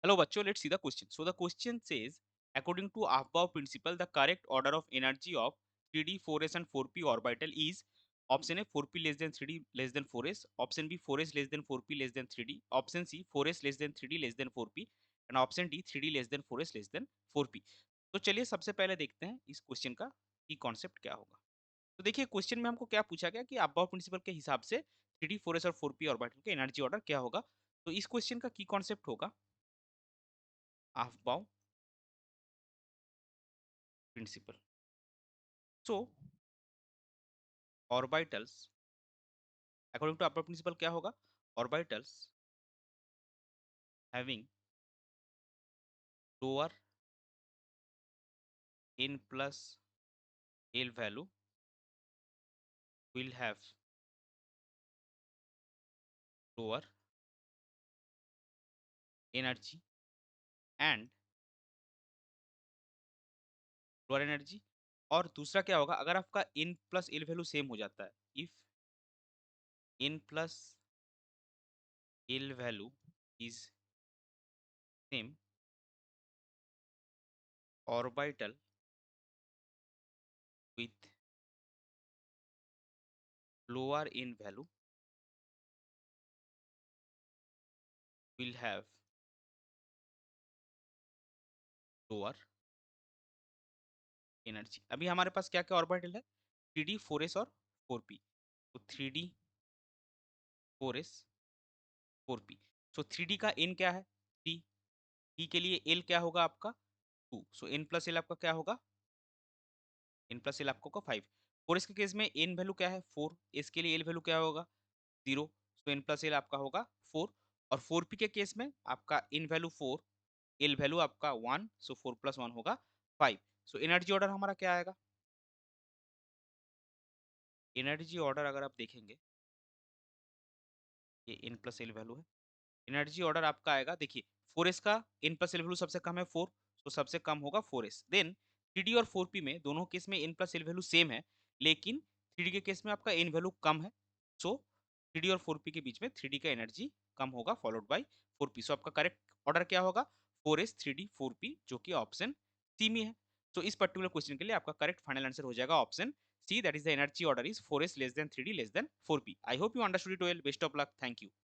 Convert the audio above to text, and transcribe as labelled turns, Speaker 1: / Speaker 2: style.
Speaker 1: Hello, bachcho. Let's see the question. So the question says, according to Aufbau principle, the correct order of energy of 3D, 4s, and 4p orbital is option A 4p less than 3d less than 4s, option B 4s less than 4p less than 3d, option C 4s less than 3d less than 4p, and option D 3d less than 4s less than 4p. तो चलिए सबसे पहले देखते हैं इस question का की concept क्या होगा। तो देखिए क्वेश्चन में हमको क्या पूछा गया कि अब्बाव प्रिंसिपल के हिसाब से 3d, 4s और 4p ऑर्बिटल के एनर्जी ऑर्डर क्या होगा। तो इस क्वेश्चन का की कॉन्सेप्ट होगा अफबाव principle. So orbitals according to Upper principle क्या होगा? Orbitals having lower n plus l value will have lower energy and lower energy। और दूसरा क्या होगा, अगर आपका n plus l value same हो जाता है, if n plus l value is same, orbital with lower n value will have lower energy. अभी हमारे पास क्या क्या ऑर्बिटल है, 3d 4s और 4p। तो 3d 4s 4p। सो 3d का n क्या है 3, p के लिए l क्या होगा आपका 2, सो n प्लस l आपका क्या होगा, n प्लस l आपको 5। 4s के केस में n वैल्यू क्या है 4, s के लिए l वैल्यू क्या होगा 0, सो n प्लस l आपका होगा 4। और 4p के केस में आपका n वैल्यू 4, l वैल्यू आपका 1, सो 4 प्लस 1 होगा 5। सो एनर्जी ऑर्डर हमारा क्या आएगा, एनर्जी ऑर्डर अगर आप देखेंगे, ये n प्लस l वैल्यू है, एनर्जी ऑर्डर आपका आएगा देखिए 4s का n प्लस l वैल्यू सबसे कम है 4, तो सबसे कम होगा 4s। देन 3d और 4p में दोनों केस में n plus l value same है, लेकिन 3d के केस में आपका n वैल्यू कम है। सो 3d और 4p के बीच में 3d का एनर्जी कम होगा फॉलोड बाय 4p। सो आपका करेक्ट ऑर्डर क्या होगा 4s 3d 4p, जो कि ऑप्शन सी में है। तो इस पर्टिकुलर क्वेश्चन के लिए आपका करेक्ट फाइनल आंसर हो जाएगा option C, that is the energy order is 4s less than 3d less than 4p। I hope you understood it well. Best of luck, thank you.